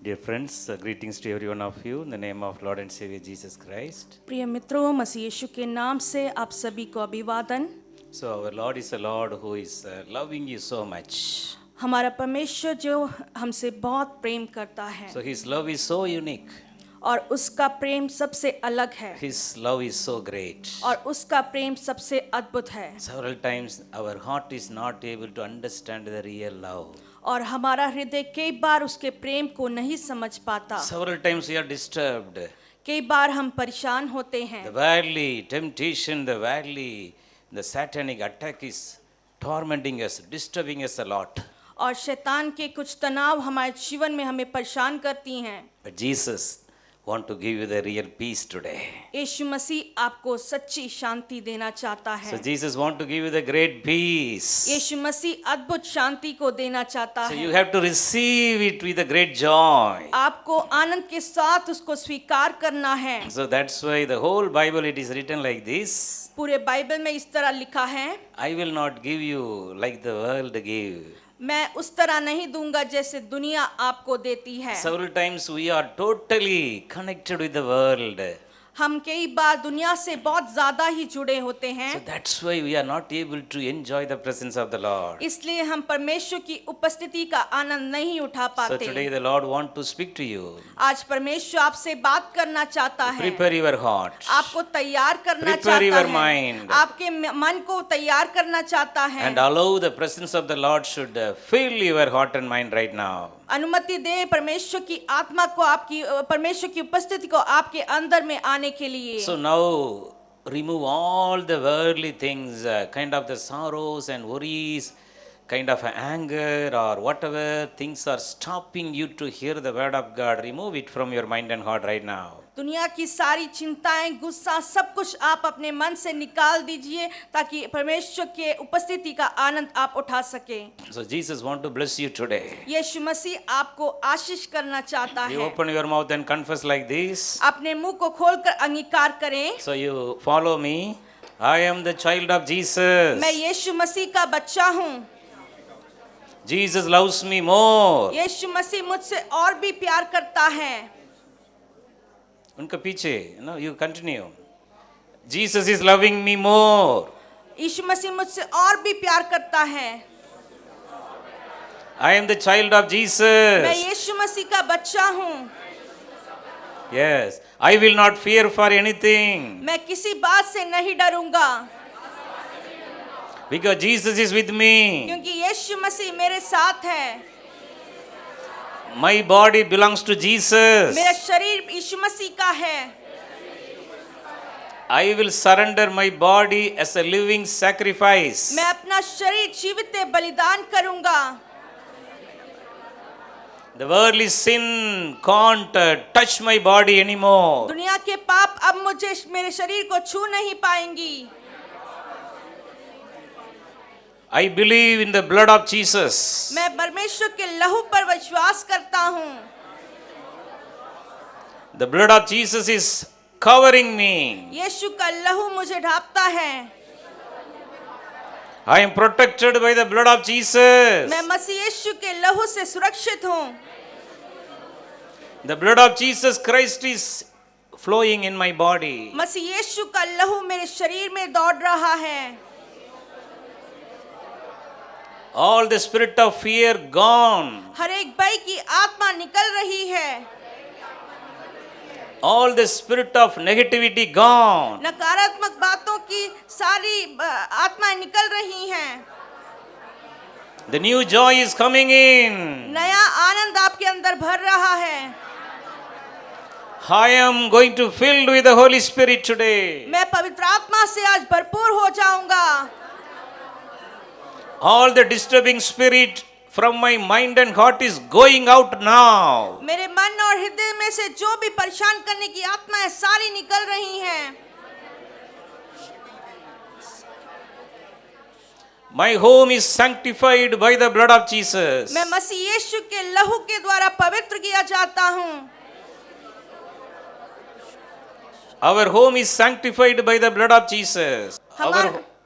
Dear friends, greetings to every one of you in the name of Lord and Savior Jesus Christ. प्रिय मित्रों, मसीह यीशु के नाम से आप सभी को अभिवादन। So our Lord is a Lord who is loving you so much. हमारा परमेश्वर जो हमसे बहुत प्रेम करता है So his love is so unique. और उसका प्रेम सबसे अलग है His love is so great. और उसका प्रेम सबसे अद्भुत है। Several times our heart is not able to understand the real love. और हमारा हृदय कई बार उसके प्रेम को नहीं समझ पाता। Several times we are disturbed. कई बार हम परेशान होते हैं। The worldly temptation, the satanic attack is tormenting us, disturbing us a lot. और शैतान के कुछ तनाव हमारे जीवन में हमें परेशान करती हैं। But Jesus want to give you the real peace today. यीशु मसीह आपको सच्ची शांति देना चाहता है। So Jesus want to give you the great peace. यीशु मसीह अद्भुत शांति को देना चाहता So है। you have to receive it with a great joy. आपको आनंद के साथ उसको स्वीकार करना है। So that's why the whole Bible it is written like this. पूरे बाइबल में इस तरह लिखा है, I will not give you like the world give. मैं उस तरह नहीं दूंगा जैसे दुनिया आपको देती है। Several times we are totally connected with the world. हम कई बार दुनिया से बहुत ज्यादा ही जुड़े होते हैं। So that's why we are not able to enjoy the presence of the Lord. इसलिए हम परमेश्वर की उपस्थिति का आनंद नहीं उठा So पाते। today the Lord want to speak to you. आज परमेश्वर आपसे बात करना चाहता है। Prepare your heart. आपको तैयार करना Prepare चाहता your है। mind. आपके मन को तैयार करना चाहता है। And allow the presence of the Lord should fill your heart and mind right now. अनुमति दे परमेश्वर की आत्मा को, आपकी परमेश्वर की उपस्थिति को आपके अंदर में आने के लिए। So now remove all the worldly things, kind of the sorrows and worries, kind of anger or whatever things are stopping you to hear the word of God. Remove it from your mind and heart right now. दुनिया की सारी चिंताएं, गुस्सा, सब कुछ आप अपने मन से निकाल दीजिए ताकि परमेश्वर के उपस्थिति का आनंद आप उठा सके। So Jesus want to bless you today. यीशु मसीह आपको आशीष करना चाहता You है। open your mouth and confess like this. अपने मुंह को खोलकर अंगीकार करें, So you follow me. I am the child of Jesus. मैं यीशु मसीह का बच्चा हूँ। Jesus loves me more. यीशु मसीह मुझसे और भी प्यार करता है। उनका पीछे, you continue. Jesus is loving me more. यीशु मसीह मुझसे और भी प्यार करता है। I am the child of मैं Jesus. यीशु मसीह का बच्चा हूँ। Yes, I will not fear for anything मैं किसी बात से नहीं डरूंगा because Jesus is with me. क्योंकि यीशु मसीह मेरे साथ है। My body belongs to Jesus. मेरा शरीर यीशु मसीह का है। I will surrender my body as a living sacrifice. मैं अपना शरीर जीवित बलिदान करूंगा। The worldly sin can't touch my body anymore. दुनिया के पाप अब मुझे मेरे शरीर को छू नहीं पाएंगी। I believe in the blood of Jesus. मैं परमेश्वर के लहू पर विश्वास करता हूँ। The blood of Jesus is covering me. यीशु का लहू मुझे ढांपता है। I am protected by the blood of Jesus. मैं मसीह यीशु के लहू से सुरक्षित हूँ। The blood of Jesus Christ is flowing in my body. मसीह यीशु का लहू मेरे शरीर में दौड़ रहा है। All the spirit of fear gone. हर एक भय की आत्मा निकल रही है। All the spirit of negativity gone. नकारात्मक बातों की सारी आत्माएं निकल रही हैं। The new joy is coming in. नया आनंद आपके अंदर भर रहा है। I am going to fill with the Holy Spirit today. मैं पवित्र आत्मा से आज भरपूर हो जाऊंगा। All the disturbing spirit from my mind and heart is going out now. मेरे मन और हृदय में से जो भी परेशान करने की आत्माएं सारी निकल रही हैं। My home is sanctified by the blood of Jesus. मैं मसीह यीशु के लहू के द्वारा पवित्र किया जाता हूँ। Our home is sanctified by the blood of Jesus.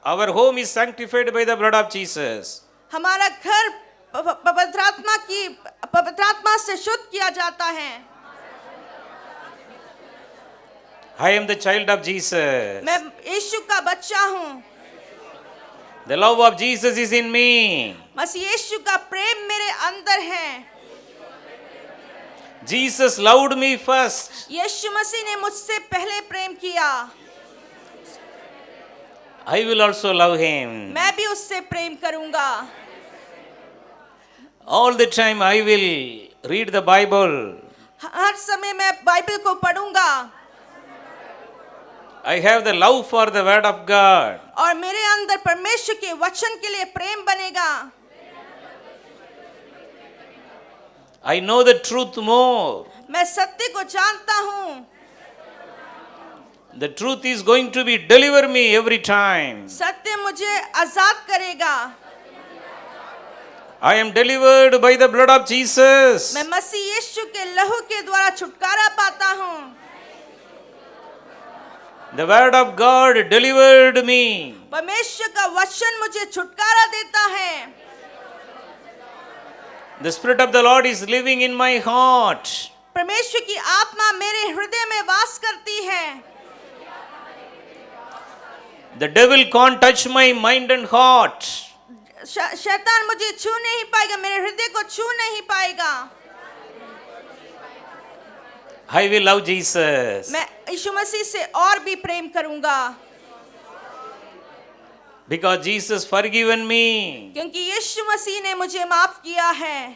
Our home is sanctified by the blood of Jesus. हमारा घर पवित्र आत्मा से शुद्ध किया जाता है। I am the child of Jesus. मैं यीशु का बच्चा हूँ। The love of Jesus is in me. मसीह यीशु का प्रेम मेरे अंदर है। Jesus loved me first. यीशु मसीह ने मुझसे पहले प्रेम किया। I will also love him. मैं भी उससे प्रेम करूंगा। All the time I will read the Bible. हर समय मैं बाइबल को पढ़ूंगा। I have the love for the word of God. और मेरे अंदर परमेश्वर के वचन के लिए प्रेम बनेगा। I know the truth more. मैं सत्य को जानता हूँ। The truth is going to be deliver me every time. सत्य मुझे आजाद करेगा। I am delivered by the blood of Jesus. मैं मसीह यीशु के लहू के द्वारा छुटकारा पाता हूँ। The word of God delivered me. परमेश्वर का वचन मुझे छुटकारा देता है। The Spirit of the Lord is living in my heart. परमेश्वर की आत्मा मेरे हृदय में वास करती है। The devil can't touch my mind and heart. शैतान मुझे छू नहीं पाएगा, मेरे हृदय को छू नहीं पाएगा। I will love Jesus. मैं यीशु मसीह से और भी प्रेम करूंगा। Because Jesus forgiven me. क्योंकि यीशु मसीह ने मुझे माफ किया है।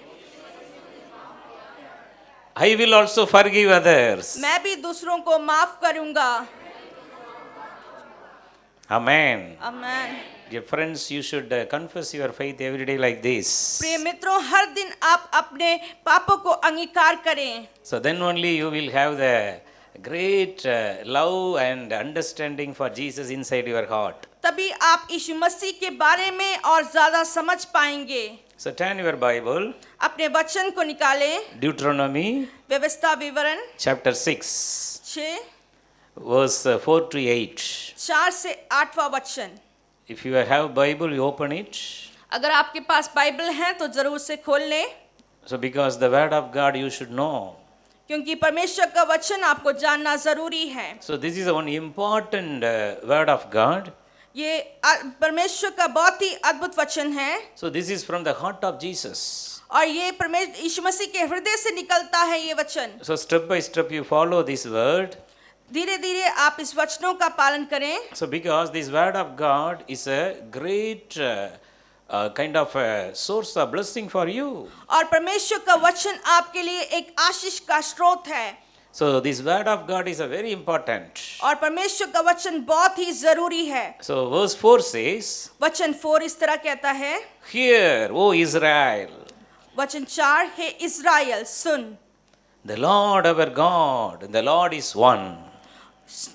I will also forgive others. मैं भी दूसरों को माफ करूंगा। Amen. आमीन। Dear friends, you should confess your faith every day like this. प्रिय मित्रों, हर दिन आप अपने पापों को अंगीकार करें। So then only you will have the great love and understanding for Jesus inside your heart. तभी आप यीशु मसीह के बारे में और ज्यादा समझ पाएंगे। So turn your Bible, अपने वचन को निकालें। Deuteronomy व्यवस्था विवरण chapter 6, 6 verse 4 to 8. 4 से 8वां वचन। If you have Bible, you open it. अगर आपके पास बाइबल है तो जरूर से खोल लें, So because the word of God you should know. क्योंकि परमेश्वर का वचन आपको जानना जरूरी है। So this is one important word of God. ये परमेश्वर का बहुत ही अद्भुत वचन है। So this is from the heart of Jesus. और ये परमेश्वर यीशु मसीह के हृदय से निकलता है ये वचन। So step by step you follow this word. धीरे धीरे आप इस वचनों का पालन करें। So because this word of God is a great kind of a source of blessing for you. और परमेश्वर का वचन आपके लिए एक आशीष का स्रोत है। So this word of God is a very important. और परमेश्वर का वचन बहुत ही जरूरी है। So verse 4 says, वचन 4 इस तरह कहता है, Hear, O Israel, वचन 4, हे इस्राएल सुन, the Lord our God, the Lord is one.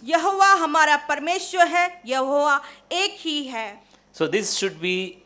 यहोवा हमारा परमेश्वर है, यहोवा एक ही है। So this should be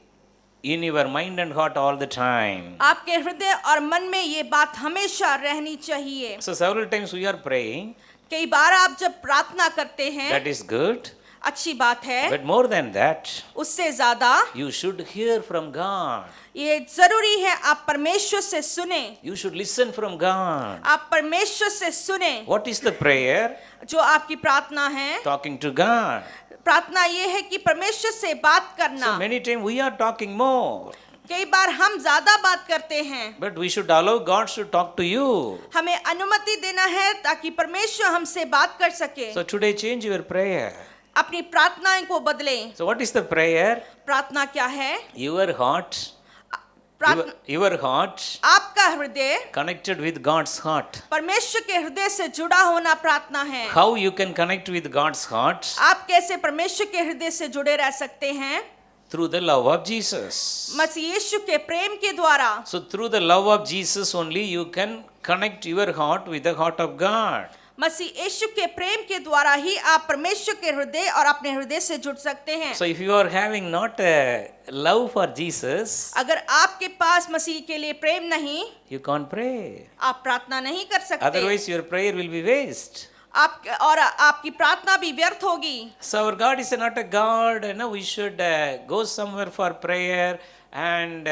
in your mind and heart all the time. आपके हृदय और मन में ये बात हमेशा रहनी चाहिए। So several times we are praying, कई बार आप जब प्रार्थना करते हैं, that is good. अच्छी बात है, But more than that, उससे ज्यादा you should hear from God. ये जरूरी है आप परमेश्वर से सुने। You should listen from God. आप परमेश्वर से सुने। What is the prayer? जो आपकी प्रार्थना है, Talking to God. प्रार्थना ये है कि परमेश्वर से बात करना। So many times we are talking more. कई बार हम ज्यादा बात करते हैं, But we should allow God to talk to you. हमें अनुमति देना है ताकि परमेश्वर हमसे बात कर सके। So today change your prayer. अपनी प्रार्थनाएं को बदलें। So what is the prayer? प्रार्थना क्या है? Your heart. Your heart आपका हृदय connected with God's heart. परमेश्वर के हृदय से जुड़ा होना प्रार्थना है। How you can connect with God's heart? आप कैसे परमेश्वर के हृदय से जुड़े रह सकते हैं? Through the love of Jesus. मसीह यीशु के प्रेम के द्वारा। So through the love of Jesus only you can connect your heart with the heart of God. मसीह यीशु के प्रेम के द्वारा ही आप परमेश्वर के हृदय और अपने हृदय से जुड़ सकते हैं। So if you are having not a love for Jesus, अगर आपके पास मसीह के लिए प्रेम नहीं, you can't pray. आप प्रार्थना नहीं कर सकते। Otherwise your prayer will be waste. आपकी प्रार्थना भी व्यर्थ होगी। So our God is not a God, we should go somewhere for prayer and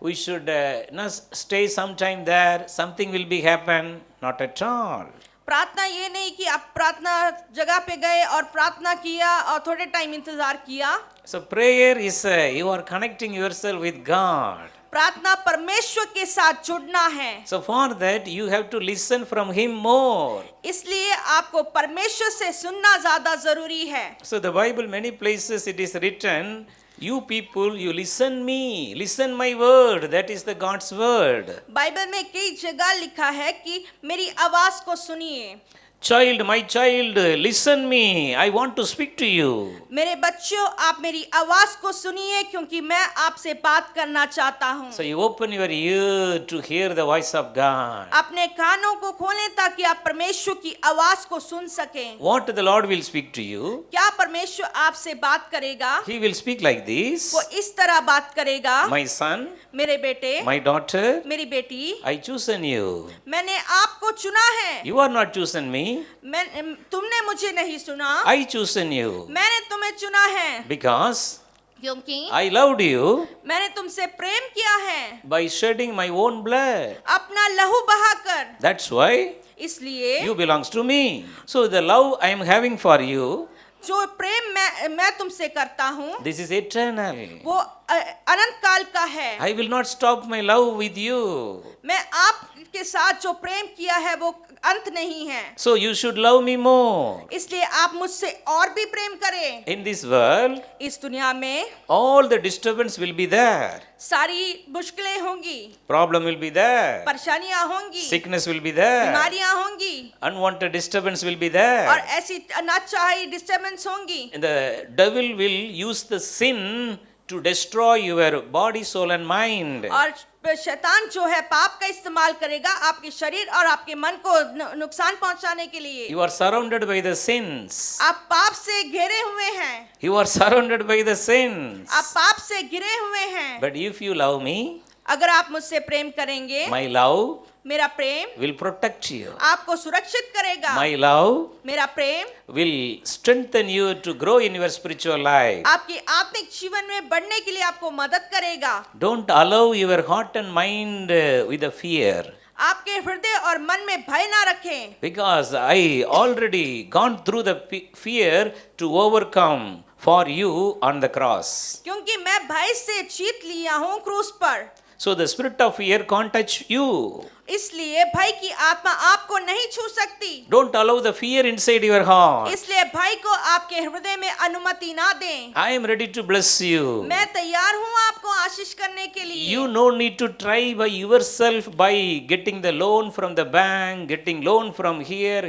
we should not stay sometime there, something will be happen. Not at all. प्रार्थना ये नहीं कि आप प्रार्थना जगह पे गए और प्रार्थना किया और थोड़े टाइम इंतजार किया। So prayer is you are connecting yourself with God. प्रार्थना परमेश्वर के साथ जुड़ना है। So for that you have to listen from Him more. इसलिए आपको परमेश्वर से सुनना ज्यादा जरूरी है। So the Bible, many places it is written, you people, you listen me, listen my word, that is the God's word. Bible में कई जगह लिखा है कि मेरी आवाज को सुनिए। Child, my child, listen me, I want to speak to you. मेरे बच्चों, आप मेरी आवाज को सुनिए क्योंकि मैं आपसे बात करना चाहता हूँ। So you open your ear to hear the voice of God. अपने कानों को खोलें ताकि आप परमेश्वर की आवाज को सुन सकें। What the Lord will speak to you? क्या परमेश्वर आपसे बात करेगा? He will speak like this. वो इस तरह बात करेगा। My son, मेरे बेटे, my daughter, मेरी बेटी, I chosen you. मैंने आपको चुना है। You are not chosen me. तुमने मुझे नहीं सुना, I chosen you. मैंने तुम्हें चुना है। Because क्योंकि I loved you मैंने तुमसे प्रेम किया है by shedding my own blood. अपना लहू बहाकर। That's why इसलिए you belongs to me. So the love I am having for you, जो प्रेम मैं तुमसे करता हूँ this is eternal. वो अनंत काल का है। I will not stop my love with you. मैं आपके साथ जो प्रेम किया है वो अंत नहीं है। So you should love me more. इसलिए आप मुझसे और भी प्रेम करें। In this world, इस दुनिया में all the disturbance will be there. सारी मुश्किलें होंगी, Problem will be there. परेशानियां होंगी, Sickness will be there. बीमारियां होंगी Unwanted disturbance will be और there. ऐसी अनाचाही डिस्टर्बेंस होंगी। And the devil will use the sin to destroy your body, soul and mind. और शैतान जो है पाप का इस्तेमाल करेगा आपके शरीर और आपके मन को नुकसान पहुंचाने के लिए। You are surrounded by the sins. आप पाप से घिरे हुए हैं। You are surrounded by the sins. आप पाप से घिरे हुए हैं। But if you love me, अगर आप मुझसे प्रेम करेंगे, my love मेरा प्रेम will protect you. आपको सुरक्षित करेगा। My love मेरा प्रेम will strengthen you to grow in your spiritual life. आपके आत्मिक जीवन में बढ़ने के लिए आपको मदद करेगा। Don't allow your heart and mind with the fear. आपके हृदय और मन में भय ना रखें। Because I already gone through the fear to overcome for you on the cross. क्योंकि मैं भय से जीत लिया हूँ क्रूस पर। So the spirit of fear can't touch you. इसलिए भय की आत्मा आपको नहीं छू सकती। Don't allow the fear inside your heart. इसलिए भय को आपके हृदय में अनुमति ना दें। I am ready to bless you. मैं तैयार हूँ आपको आशीष करने के लिए। You no need to try by yourself by getting the loan from the bank, getting loan from here.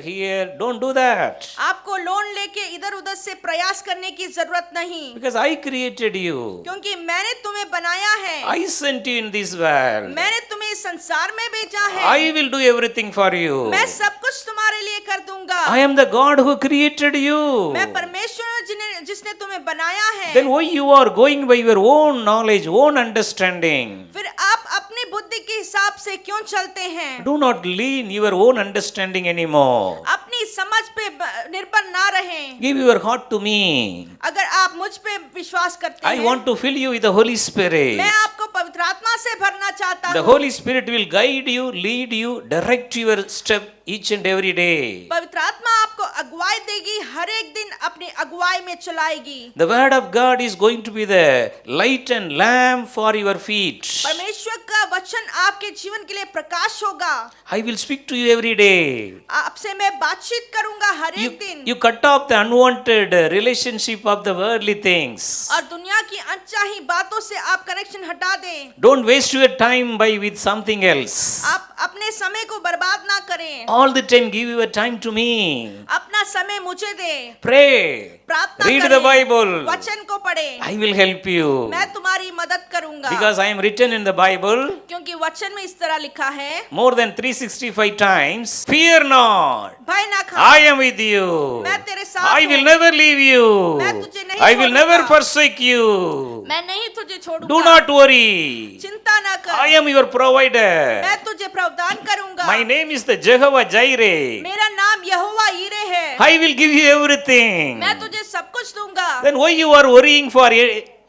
Don't do that. आपको लोन लेके इधर उधर से प्रयास करने की जरूरत नहीं। Because I created you. क्योंकि मैंने तुम्हें बनाया है। I sent you in this world. मैंने तुम्हें इस संसार में भेजा है। I will do everything for you. मैं सब कुछ तुम्हारे लिए कर दूंगा। I am the God who created you. मैं परमेश्वर जिसने तुम्हें बनाया है। Then why you are going by your own knowledge, own understanding? फिर आप अपनी बुद्धि के हिसाब से क्यों चलते हैं? Do not lean your own understanding anymore. अपनी समझ पे निर्भर ना रहें। Give your heart to me. अगर आप मुझ पे विश्वास करते I हैं, want to fill you with the Holy Spirit. मैं आपको पवित्र आत्मा से भरना चाहता The हूँ। Holy Spirit will guide you, lead you, direct your step each and every day. पवित्र आत्मा आपको अगुवाई देगी, हर एक दिन अपनी अगुवाई में चलाएगी। The word of God is going to be the light and lamp for your feet. परमेश्वर का वचन आपके जीवन के लिए प्रकाश होगा। I will speak to you every day. आपसे मैं बातचीत करूंगा हर एक दिन। You cut off the unwanted relationship of the worldly things. और दुनिया की अनचाही बातों से आप कनेक्शन हटा दें। Don't waste your time by with something else. आप अपने समय को बर्बाद ना करें। All the time give your time to me. अपना समय मुझे दें। Pray. प्रार्थना Read करें। the Bible. वचन को पढ़ें। I will help you. मैं तुम्हारी मदद करूंगा। Because I am written in the Bible क्योंकि वचन में इस तरह लिखा है, more than 365 times. Fear not. भय ना खा। I am with you. मैं तेरे साथ I हूँ। will never leave you. मैं तुझे नहीं I will never छोड़ूंगा। forsake you. मैं नहीं तुझे छोड़ूंगा। Do not worry. चिंता ना कर। I am your provider. मैं तुझे प्रावधान करूंगा। My name is the Jehovah Jireh. मेरा नाम यहोवा यीरे है। I will give you everything. मैं तुझे सब कुछ दूंगा। Then why you are worrying for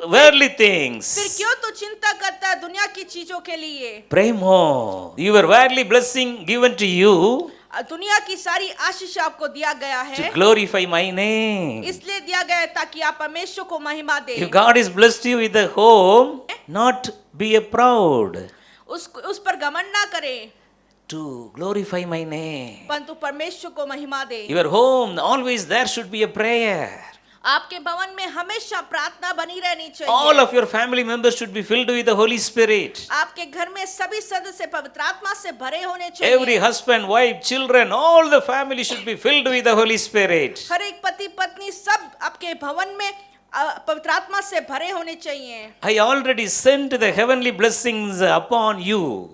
worldly things. फिर क्यों तू चिंता करता है दुनिया की चीजों के लिए? Pray more. Your worldly blessing given to you दुनिया की सारी आशीष आपको दिया गया to है, glorify my name. इसलिए दिया गया है ताकि आप परमेश्वर को महिमा If दें। God has blessed you with a home, not be a proud उस पर घमंड ना करें, to glorify my name. परंतु परमेश्वर को महिमा दें। Your home, always there should be a prayer. आपके भवन में हमेशा प्रार्थना बनी रहनी All चाहिए। of your family members should be filled with the Holy Spirit. आपके घर में सभी सदस्य पवित्र आत्मा से भरे होने Every चाहिए। husband, wife, children, all the family should be filled with the Holy Spirit. हर एक पति पत्नी सब आपके भवन में पवित्र आत्मा से भरे होने चाहिए। I already sent the heavenly blessings upon you.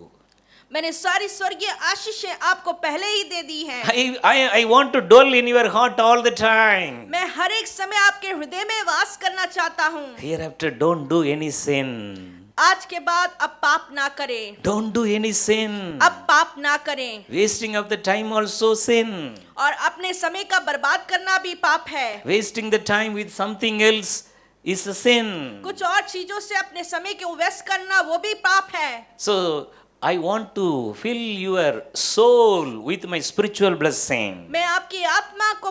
मैंने सारी स्वर्गीय आशीषें आपको पहले ही दे दी हैं। I want to dwell in your heart all the time. मैं हर एक समय आपके हृदय में वास करना चाहता हूँ। Hereafter, don't do any sin. आज के बाद अब पाप ना करें, Don't do any sin. अब पाप ना करें। Wasting of the time also sin. और अपने समय का बर्बाद करना भी पाप है। Wasting the time with something else is a sin. कुछ और चीजों से अपने समय को व्यस्त करना वो भी पाप है। So, I want to fill your soul with my spiritual blessing. मैं आपकी आत्मा को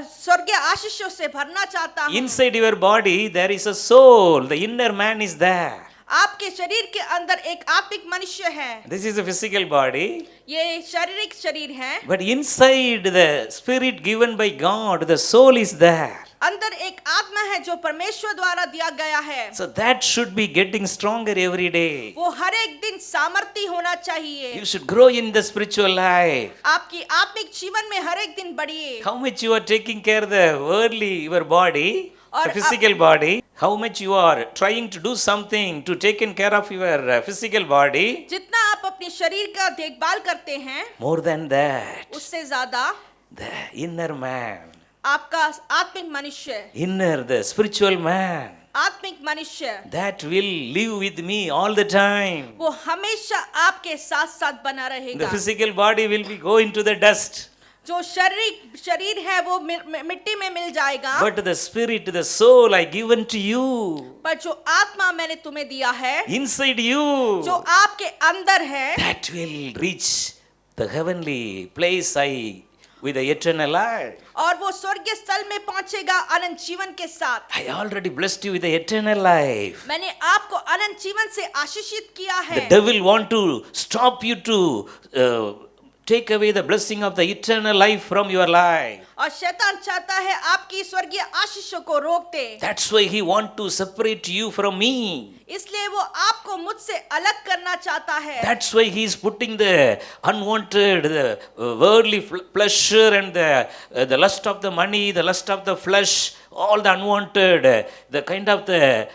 स्वर्गीय आशीषों से भरना चाहता हूँ। Inside your body, there is a soul. The inner man is there. आपके शरीर के अंदर एक आत्मिक मनुष्य है। This is a physical body. ये शारीरिक शरीर है, But inside the spirit given by God, the soul is there. अंदर एक आत्मा है जो परमेश्वर द्वारा दिया गया है। So that should be getting stronger every day. वो हर एक दिन सामर्थ्य होना चाहिए। You should grow in the spiritual life. आपकी आत्मिक जीवन में हर एक दिन बढ़िए। How much you are taking care of the worldly, your body, और the physical body, how much you are trying to do something to taking care of your physical body, जितना आप अपने शरीर का देखभाल करते हैं, more than that, उससे ज्यादा the inner man, आपका आत्मिक मनुष्य, inner, the spiritual man, आत्मिक मनुष्य, that will live with me all the time. वो हमेशा आपके साथ साथ बना The रहेगा। physical body will be go into the dust, जो शरीर है वो मिट्टी में मिल जाएगा, but the spirit, the soul I given to you, पर जो आत्मा मैंने तुम्हें दिया है, inside you, जो आपके अंदर है, that will reach the heavenly place I with the eternal life. और वो स्वर्गीय स्थल में पहुंचेगा अनंत जीवन के साथ। I already blessed you with the eternal life. मैंने आपको अनंत जीवन से आशीषित किया The है। devil want to stop you to take away the blessing of the eternal life from your life. और शैतान चाहता है आपकी स्वर्गीय आशीषों को रोक दे। That's why he want to separate you from me. इसलिए वो आपको मुझसे अलग करना चाहता है। That's why he is putting the unwanted, the worldly pleasure and the lust of the money, the lust of the flesh, all the unwanted, the kind of the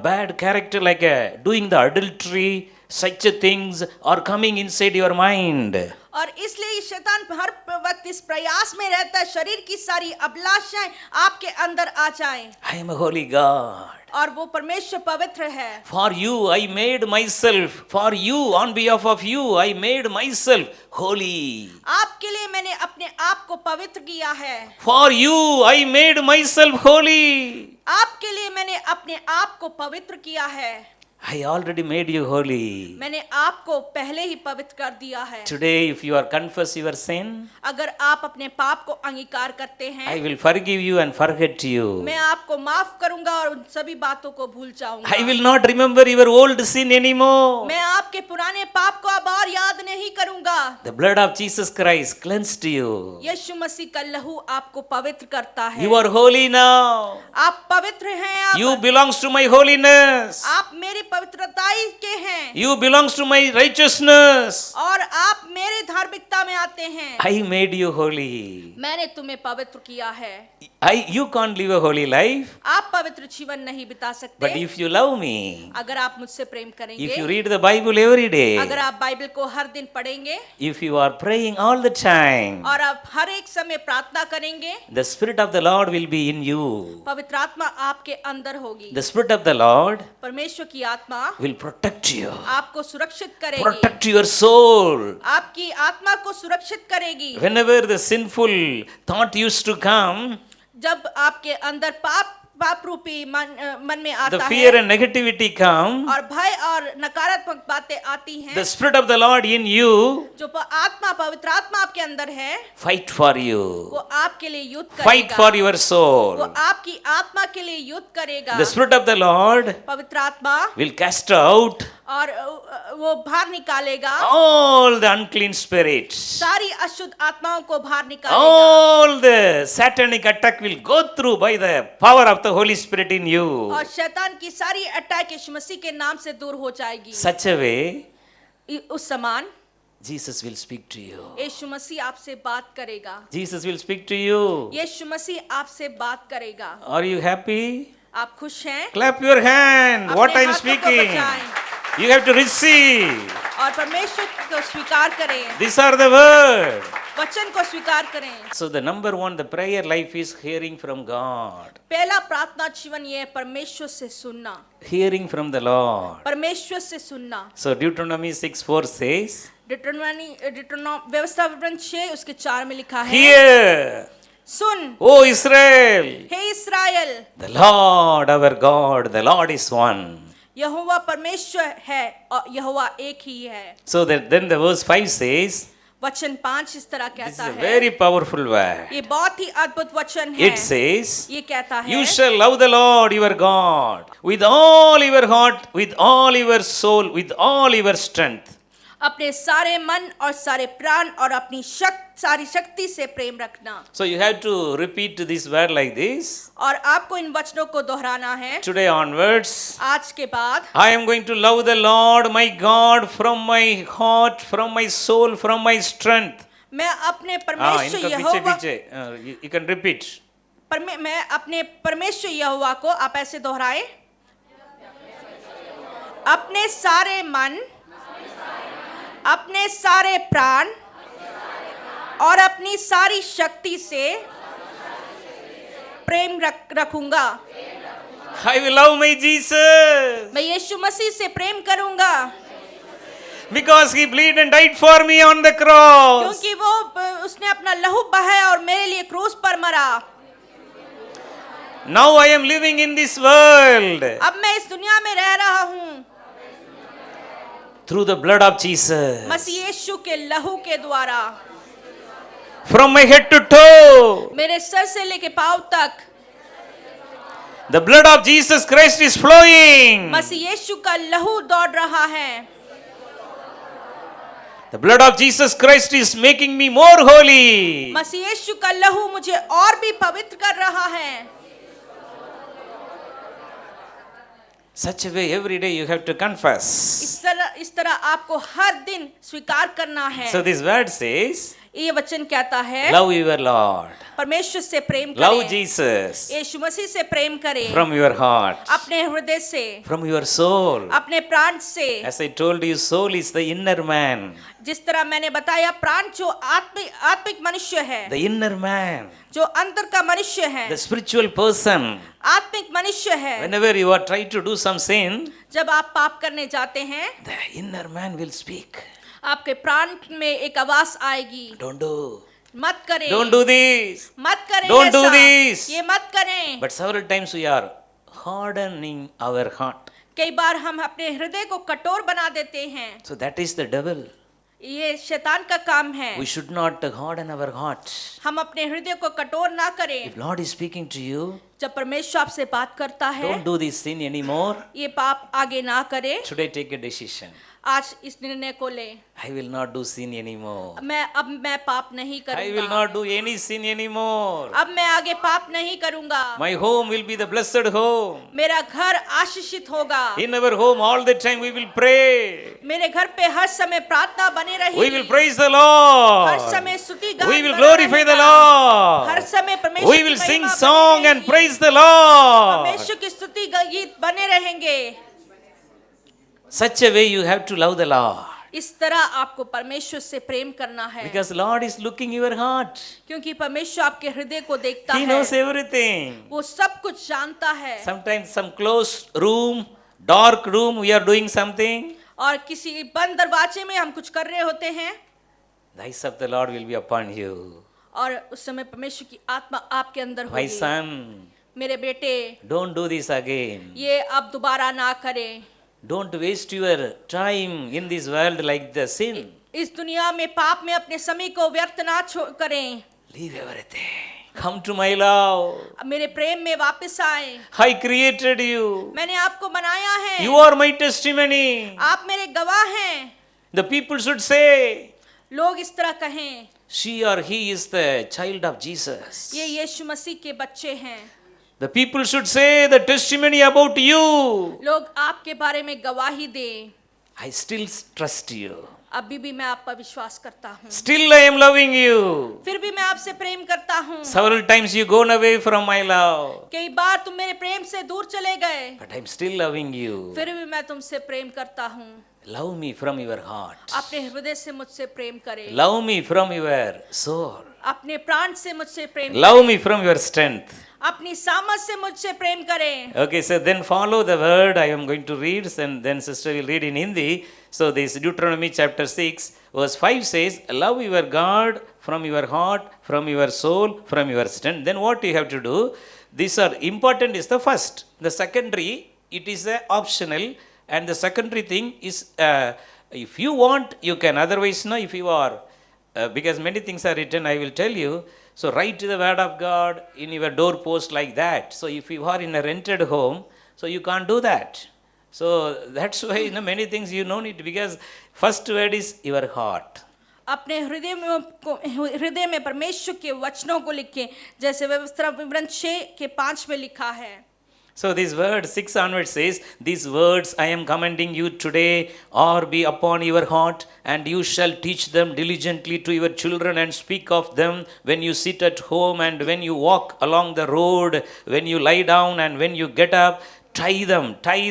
bad character like doing the adultery, such things are coming inside your mind. और इसलिए शैतान हर वक्त इस प्रयास में रहता है शरीर की सारी अभिलाषाएं आपके अंदर आ जाएं। I am a holy God. और वो परमेश्वर पवित्र है। For you I made myself, for you on behalf of you I made myself holy. आपके लिए मैंने अपने आप को पवित्र किया है। For you I made myself holy. आपके लिए मैंने अपने आप को पवित्र किया है। I already made you holy. मैंने आपको पहले ही पवित्र कर दिया है। Today if you are confess your sin, अगर आप अपने पाप को अंगीकार करते हैं, I will forgive you and forget you. मैं आपको माफ करूंगा और उन सभी बातों को भूल जाऊंगा। I will not remember your old sin anymore. मैं आपके पुराने पाप को अब और याद नहीं करूंगा। The blood of Jesus Christ cleansed you. यीशु मसीह का लहू आपको पवित्र करता है। You are holy now. आप पवित्र हैं। You belongs to my holiness. आप मेरी पवित्रताई के हैं। You belongs to my righteousness. और आप मेरे धार्मिकता में आते हैं। I made you holy. मैंने तुम्हें पवित्र किया है। You can't live a holy life. आप पवित्र जीवन नहीं बिता सकते। But if you love me, अगर आप मुझसे प्रेम करेंगे, if you read the Bible every day, अगर आप बाइबल को हर दिन पढ़ेंगे, if you are praying all the time, और आप हर एक समय प्रार्थना करेंगे, the Spirit of the Lord will be in you. पवित्र आत्मा आपके अंदर होगी। The Spirit of the Lord परमेश्वर की आत्मा will protect you, आपको सुरक्षित करेगी। protect your soul. आपकी आत्मा को सुरक्षित करेगी। Whenever the sinful thought used to come, जब आपके अंदर पाप पाप रूपी मन में the आता fear है and negativity come, और भय और नकारात्मक बातें आती the हैं, Spirit of the Lord in you जो आत्मा पवित्र आत्मा आपके अंदर है fight for वो you, आपके लिए युद्ध fight करेगा, for your वो soul. आपकी आत्मा के लिए युद्ध करेगा। The Spirit of the Lord पवित्र आत्मा will cast out और वो बाहर निकालेगा, all the unclean spirits. सारी अशुद्ध आत्माओं को बाहर निकालेगा, All the satanic attack will go through by the power of the Holy Spirit in you. और शैतान की सारी अटैक यीशु मसीह के नाम से दूर हो जाएगी। Such a way, उस समान Jesus will speak to you. यीशु मसीह आपसे बात करेगा, Jesus will speak to you. यीशु मसीह आपसे बात करेगा। Are you happy? आप खुश हैं? Clap your hand. What अपने I am हाथों को speaking. बजाएं You have to receive. और परमेश्वर को स्वीकार करें, These are the words. वचन को स्वीकार करें। So the number one, the prayer life is hearing from God. पहला प्रार्थना जीवन ये है परमेश्वर से सुनना, Hearing from the Lord. परमेश्वर से सुनना। So Deuteronomy 6:4 says, व्यवस्था विवरण 6 उसके 4 में लिखा है, Hear, soon O Israel, hey Israel, the Lord our God, the Lord is one. यहोवा परमेश्वर है और यहोवा एक ही है। So that then the verse 5 says, वचन 5 इस तरह this is कहता a है, very powerful word. ये बहुत ही अद्भुत वचन है। It says, ये कहता है, You shall love the Lord your God with all your heart, with all your soul, with all your strength. अपने सारे मन और सारे प्राण और अपनी सारी शक्ति से प्रेम रखना। So you have to repeat this word like this. और आपको इन वचनों को दोहराना है। Today onwards, आज के बाद I am going to love the Lord my God from my heart, from my soul, from my strength. मैं अपने हाँ, परमेश्वर इनका यहोवा पीछे you can repeat. मैं अपने परमेश्वर यहोवा को, आप ऐसे दोहराए, अपने सारे मन, अपने सारे प्राण और अपनी सारी शक्ति से प्रेम रखूंगा। I will love my Jesus मैं यीशु मसीह से प्रेम करूंगा because he bled and died for me on the cross. क्योंकि वो उसने अपना लहू बहाया और मेरे लिए क्रूस पर मरा। Now I am living in this world अब मैं इस दुनिया में रह रहा हूँ through the blood of Jesus. मसीह यीशु के लहू के द्वारा। From my head to toe, मेरे सर से लेके पांव तक the blood of Jesus Christ is flowing. मसीह यीशु का लहू दौड़ रहा है। The blood of Jesus Christ is making me more holy. मसीह यीशु का लहू मुझे और भी पवित्र कर रहा है। Such a way every day you have to confess. इस तरह आपको हर दिन स्वीकार करना है। So this word says, ये वचन कहता है, love your Lord. परमेश्वर से प्रेम Love करें, Jesus यीशु मसीह से प्रेम करें, from your heart, अपने हृदय से, from your soul. अपने प्राण से। As I told you, soul is the inner man. जिस तरह मैंने बताया, प्राण जो आत्मिक मनुष्य है, The inner man, जो अंतर का मनुष्य है, the spiritual person. आत्मिक मनुष्य है। Whenever you are trying to do some sin, जब आप पाप करने जाते हैं, the inner man will speak. आपके प्राण में एक आवाज आएगी, Don't do. मत करें, Don't do this. मत करें, Don't do ऐसा, this. ये मत करें। But several times we are hardening our heart. कई बार हम अपने हृदय को कठोर बना देते हैं। So that is the devil. ये शैतान का काम है। We should not harden our heart. हम अपने हृदय को कठोर ना करें। If Lord is speaking to you, जब परमेश्वर आपसे बात करता है, don't do this sin anymore. ये पाप आगे ना करें। Today take a decision. आज इस निर्णय को ले, I will not do sin anymore. मैं पाप नहीं I will करूंगा। not do any sin anymore. अब मैं आगे पाप नहीं करूंगा। My home will be the blessed home. मेरा घर आशीषित होगा। In our home all the time we will pray. मेरे घर पे हर समय प्रार्थना बनी रहेगी। We will praise the Lord. हर समय स्तुति गान We will बना glorify the रहेगा। हर Lord. समय परमेश्वर We की will sing महिमा song बनी and रहेगी। praise the Lord. परमेश्वर की स्तुति गीत बने रहेंगे। Such a way you have to love the Lord. इस तरह आपको परमेश्वर से प्रेम करना है, Because Lord is looking your heart. क्योंकि परमेश्वर आपके हृदय को देखता He है। knows everything. वो सब कुछ जानता है। Sometimes some closed room, dark room, we are doing something. और किसी बंद दरवाजे में हम कुछ कर रहे होते हैं, The eyes of the Lord will be upon you. और उस समय परमेश्वर की आत्मा आपके अंदर My होगी। son, मेरे बेटे don't do this again. ये अब दोबारा ना करें। Don't waste your time in this world like the sin. इस दुनिया में पाप में अपने समय को व्यर्थ ना करें। Leave everything. Come to my love. अब मेरे प्रेम में वापस आए। I created you. मैंने आपको बनाया है। You are my testimony. आप मेरे गवाह हैं। The people should say, लोग इस तरह कहें, she or he is the child of Jesus. ये यीशु मसीह के बच्चे हैं। The people should say the testimony about you. लोग आपके बारे में गवाही दें। I still trust you. अभी भी मैं आप पर विश्वास करता हूँ। Still I am loving you. फिर भी मैं आपसे प्रेम करता हूँ। Several times you gone away from my love. कई बार तुम मेरे प्रेम से दूर चले गए, But I am still loving you. फिर भी मैं तुमसे प्रेम करता हूँ। Love me from your heart. अपने हृदय से मुझसे प्रेम करें। Love me from your soul. अपने प्राण से मुझसे प्रेम Love me from your strength. अपनी सामर्थ से मुझसे प्रेम करें। Okay, so then follow the word I am going to read, and then sister will read in Hindi. So this Deuteronomy chapter 6 verse 5 says, love your God from your heart, from your soul, from your strength. Then what you have to do? These are important is the first. The secondary, it is a optional, and the secondary thing is if you want, you can. Otherwise, no, if you are, because many things are written, I will tell you. So write the word of God in your doorpost like that. So if you are in a rented home, so you can't do that. So that's why many things you don't need, because first word is your heart. अपने हृदय में परमेश्वर के वचनों को लिखें, जैसे व्यवस्था विवरण 6 के 5 में लिखा है। So this word 6 onwards says, these words I am commanding you today are be upon your heart, and you shall teach them diligently to your children, and speak of them when you sit at home, and when you walk along the road, when you lie down, and when you get up. Tie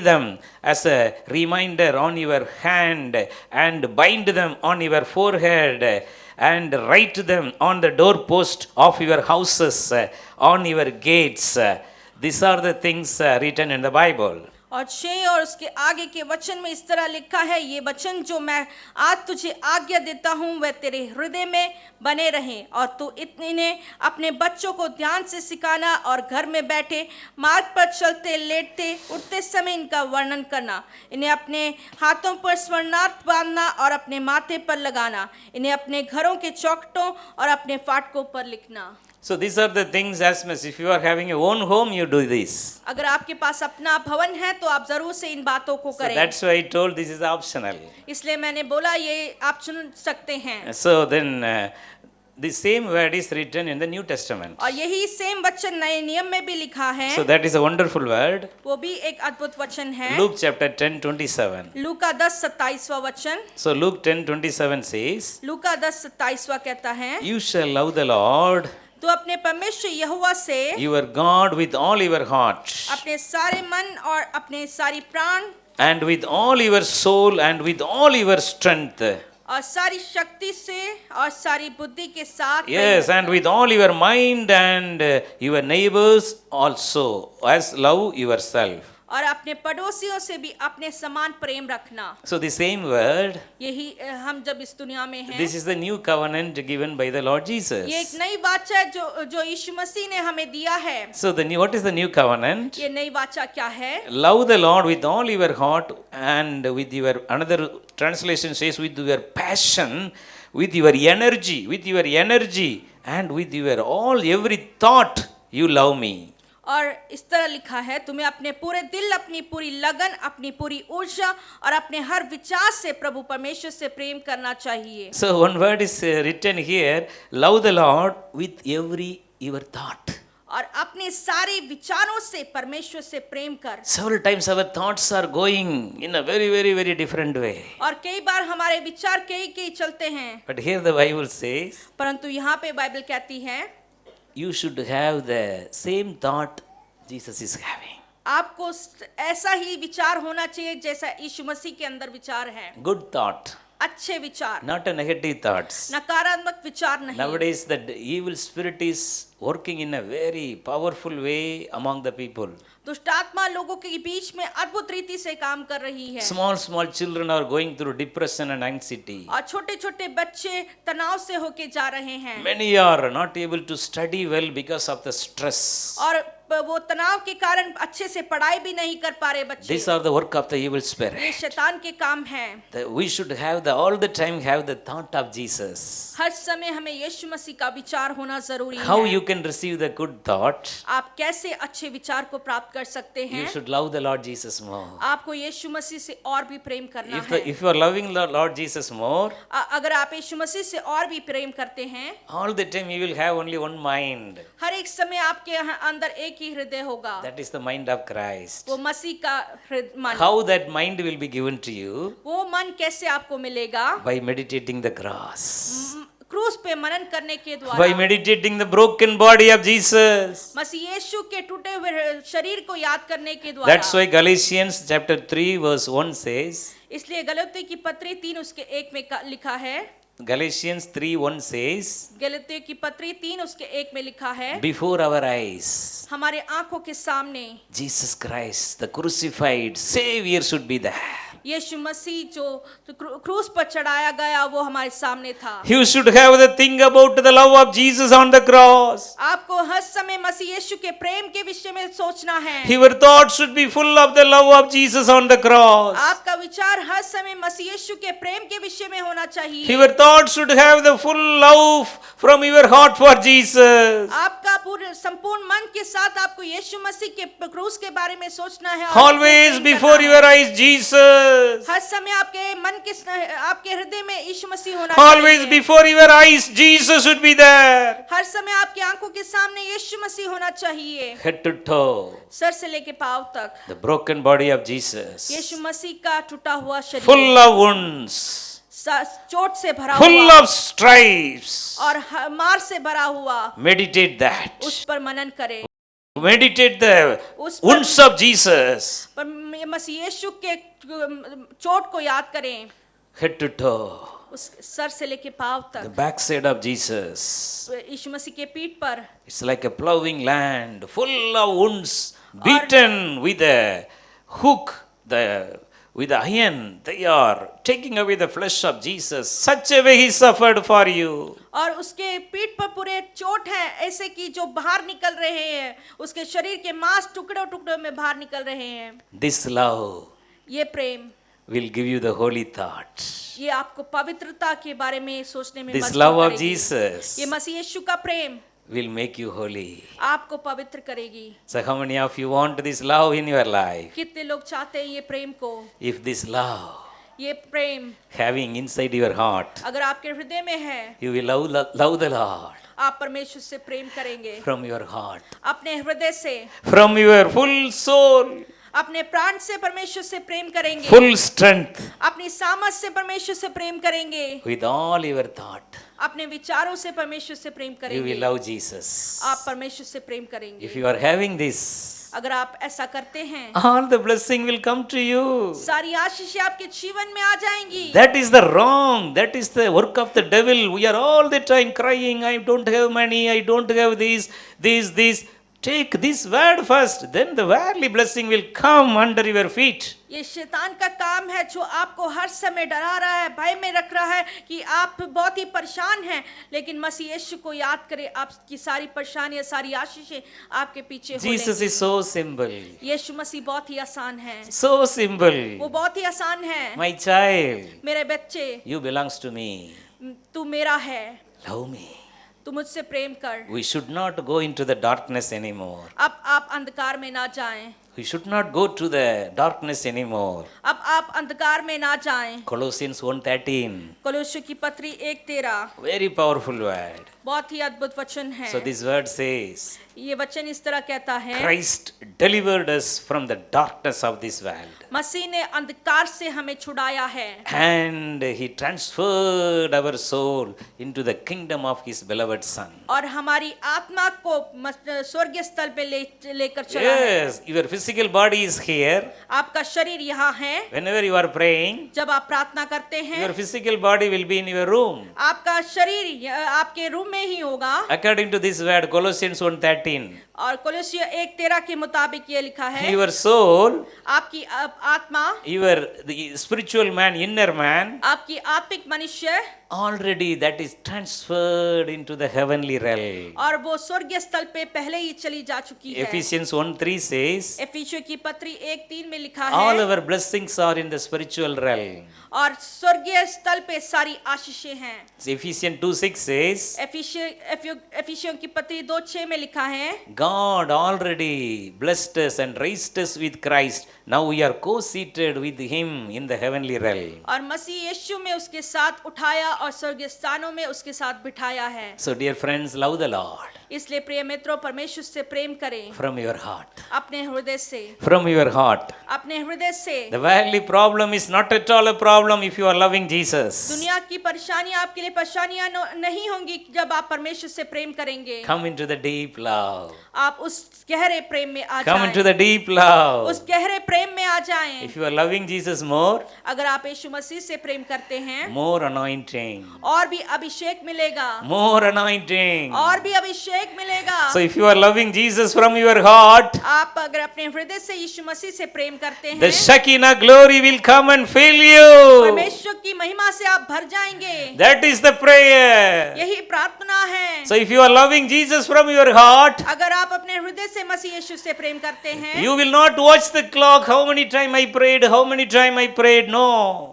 them as a reminder on your hand, and bind them on your forehead, and write them on the doorpost of your houses, on your gates. These are the things written in the Bible. और 6 और उसके आगे के वचन में इस तरह लिखा है, ये वचन जो मैं आज तुझे आज्ञा देता हूँ वह तेरे हृदय में बने रहें, और तू इन्हें अपने बच्चों को ध्यान से सिखाना, और घर में बैठे, मार्ग पर चलते, लेटते, उठते समय इनका वर्णन करना। इन्हें अपने हाथों पर स्वर्णार्थ बांधना और अपने माथे पर लगाना। इन्हें अपने घरों के चौखटों और अपने फाटकों पर लिखना। So these are the things, as much if you are having your own home, you do this. अगर आपके पास अपना भवन है तो आप जरूर से इन बातों को So करें। that's why I told this is optional. इसलिए मैंने बोला ये आप चुन सकते हैं। So then the same word is written in the New Testament. और यही सेम वचन नए नियम में भी लिखा है। So that is a wonderful word. वो भी एक अद्भुत वचन है। Luke chapter 10:27. लूका 10:27वां वचन। So Luke 10:27 says, लूका 10:27वां कहता है, you shall love the Lord तो अपने परमेश्वर यहोवा से your God with all your heart, अपने सारे मन और अपने सारी प्राण and with all your soul, and with all your strength. और सारी शक्ति से और सारी बुद्धि के साथ। Yes, and with all your mind, and your neighbors also, as love yourself. और अपने पड़ोसियों से भी अपने समान प्रेम रखना। So the same word, यही हम जब इस दुनिया में हैं, this is the new covenant given by the Lord Jesus. ये एक नई वाचा है जो यीशु मसीह ने हमें दिया है। So what is the new covenant? ये नई वाचा क्या है? Love the Lord with all your heart, and with your, another translation says, with your passion, with your energy, and with your all, every thought you love me. और इस तरह लिखा है, तुम्हें अपने पूरे दिल, अपनी पूरी लगन, अपनी पूरी ऊर्जा और अपने हर विचार से प्रभु परमेश्वर से प्रेम करना चाहिए। So one word is written here, love the Lord with every your thought. और अपने सारे विचारों से परमेश्वर से प्रेम कर। Several times our thoughts are going in a very, very, very different way. और कई बार हमारे विचार कई चलते हैं। But here the Bible says, परंतु यहाँ पे बाइबल कहती है, you should have the same thought Jesus is having. आपको ऐसा ही विचार होना चाहिए जैसा यीशु मसीह के अंदर विचार है। Good thought, अच्छे विचार, not a negative thoughts. नकारात्मक विचार नहीं। Nowadays the evil spirit is working in a very powerful way among the people. दुष्ट आत्मा लोगों के बीच में अद्भुत रीति से काम कर रही है। Small children are going through depression and anxiety. और छोटे बच्चे तनाव से होके जा रहे हैं। Many are not able to study well because of the stress. और वो तनाव के कारण अच्छे से पढ़ाई भी नहीं कर पा रहे बच्चे। These are the work of the evil ये spirit. शैतान के काम हैं। We should have all the time have the thought of Jesus. हर समय हमें यीशु मसीह का विचार होना जरूरी How है। you can receive the good thought? आप कैसे अच्छे विचार को प्राप्त कर सकते हैं? You should love the Lord Jesus more. आपको यीशु मसीह से और भी प्रेम करना है। If you are loving the Lord Jesus more, अगर आप यीशु मसीह से और भी प्रेम करते हैं, all the time you will have only one mind. हर एक समय आपके अंदर एक ही हृदय होगा। That is the mind of Christ. वो मसीह का मन। How that mind will be given to you? वो मन कैसे आपको मिलेगा? By meditating the cross. क्रूस पे मनन करने के By द्वारा। meditating the broken body of Jesus. मसीह यीशु के टूटे हुए शरीर को याद करने के द्वारा। That's why Galatians chapter 3 verse 1 says, इसलिए गलातियों की पत्री 3 उसके 1 में लिखा है। Galatians 3:1 says, गलातियों की पत्री 3 उसके 1 में लिखा है। before our eyes, हमारे आंखों के सामने Jesus Christ, the crucified Savior should be there. यीशु मसीह जो क्रूस पर चढ़ाया गया वो हमारे सामने था। You should have the thing about the love of Jesus on the cross. आपको हर समय मसीह यीशु के प्रेम के विषय में सोचना है। Your thoughts should be full of the love of Jesus on the cross. आपका विचार हर समय मसीह यीशु के प्रेम के विषय में होना चाहिए। Your thoughts should have the full love from your heart for Jesus. आपका पूरे संपूर्ण मन के साथ आपको यीशु मसीह के क्रूस के बारे में सोचना है। Always before your eyes, Jesus. हर समय आपके मन के आपके हृदय में यीशु मसीह होना Always चाहिए। before your eyes, Jesus should be there. हर समय आपकी आंखों के सामने यीशु मसीह होना चाहिए। Head to toe, सर से लेके पांव तक the broken body of Jesus. यीशु मसीह का टूटा हुआ शरीर, Full of wounds, चोट से भरा full हुआ of stripes. और मार से भरा हुआ। Meditate that. उस पर मनन करें। Meditate the उस पर wounds of Jesus. पर मसीह यीशु के चोट को याद करें। Head to toe, उस सर से लेके पांव the तक backside of Jesus. यीशु मसीह के पीठ पर It's like a plowing land, full of wounds, beaten with a hook, with the iron. They are taking away the flesh of Jesus. Such a way he suffered for you. और उसके पीठ पर पूरे चोट है ऐसे कि जो बाहर निकल रहे हैं, उसके शरीर के मांस टुकड़ों टुकड़ों में बाहर निकल रहे हैं। This love ये प्रेम will give you the holy thought. ये आपको पवित्रता के बारे में सोचने में This मजबूर love of करेगी। Jesus ये मसीह यीशु का प्रेम will make you holy. आपको पवित्र करेगी। So how many of you want this love in your life? कितने लोग चाहते हैं ये प्रेम को? If this love ये प्रेम having inside your heart, अगर आपके हृदय में है, you will love the Lord आप परमेश्वर से प्रेम करेंगे from your heart, अपने हृदय से, from your full soul, अपने प्राण से परमेश्वर से प्रेम करेंगे, full strength, अपनी सामर्थ से परमेश्वर से प्रेम करेंगे, with all your thought. अपने विचारों से परमेश्वर से प्रेम You करेंगे। will love Jesus. आप परमेश्वर से प्रेम If करेंगे। you are having this, अगर आप ऐसा करते हैं, all the blessing will come to you. सारी आशीषें आपके जीवन में आ जाएंगी। That is the wrong. That is the work of the devil. We are all the time crying, I don't have money, I don't have this. Take this word first, then the worldly blessing will come under your feet. ये शैतान का काम है जो आपको हर समय डरा रहा है, भय में रख रहा है कि आप बहुत ही परेशान हैं, लेकिन मसीह यीशु को याद करें, आपकी सारी परेशानियां, सारी आशीषें आपके पीछे हो Jesus लेंगी। is so simple. यीशु मसीह बहुत ही आसान है, So simple. वो बहुत ही आसान है। My child, मेरे बच्चे, you belongs to me. तू मेरा है, Love me. तू मुझसे प्रेम कर। We should not go into the darkness anymore. अब आप अंधकार में ना जाएं, We should not go to the darkness anymore. अब आप अंधकार में ना जाएं। Colossians 1:13. कोलोस्सियों की पत्री 1:13 Very powerful word. बहुत ही अद्भुत वचन है। So this word says, ये वचन इस तरह कहता है, Christ delivered us from the darkness of this world. मसीह ने अंधकार से हमें छुड़ाया है And he transferred our soul into the kingdom of his beloved Son. और हमारी आत्मा को स्वर्गीय स्थल पे लेकर चला है। Yes, your physical body is here. आपका शरीर यहाँ है। Whenever you are praying, जब आप प्रार्थना करते हैं, your physical body will be in your room. आपका शरीर आपके रूम में ही होगा। According to this word, Colossians 1:13. और कोलोस्सियों 1:13 के मुताबिक ये लिखा है, Your soul, आपकी आत्मा, the spiritual man, inner man, आपकी आत्मिक मनुष्य already that is transferred into the heavenly realm. और वो स्वर्गीय स्थल पे पहले ही चली जा चुकी है। Ephesians 1:3 says, एफिसियों की पत्री 1:3 में लिखा all है, our blessings are in the spiritual realm. और स्वर्गीय स्थल पे सारी आशीषें हैं। Ephesians 2:6 says, एफिसियों की पत्री 2:6 में लिखा है, God already blessed us and raised us with Christ. Now we are co-seated with him in the heavenly realm. और मसीह यीशु में उसके साथ उठाया और स्वर्गीय स्थानों में उसके साथ बिठाया है। So dear friends, love the Lord इसलिए प्रिय मित्रों, परमेश्वर से प्रेम करें from your heart. अपने हृदय से, From your heart. अपने हृदय से। The worldly problem is not at all a problem if you are loving Jesus. दुनिया की परेशानियां आपके लिए परेशानियां नहीं होंगी जब आप परमेश्वर से प्रेम करेंगे। Come into the deep love. आप उस गहरे प्रेम में आ Come into जाएं। the deep love. उस गहरे प्रेम में आ जाएं। If you are loving Jesus more, अगर आप यीशु मसीह से प्रेम करते हैं, more anointing. और भी अभिषेक मिलेगा, More anointing. और भी अभिषेक मिलेगा। So if you are loving Jesus from your heart, आप अगर अपने हृदय से यीशु मसीह से प्रेम करते the हैं, Shekinah glory will come and fill you. परमेश्वर की महिमा से आप भर जाएंगे। That is the prayer. यही प्रार्थना है। So if you are loving Jesus from your heart, अगर आप अपने हृदय से मसीह यीशु से प्रेम करते हैं, you will not watch the clock, how many time I prayed, how many time I prayed. No.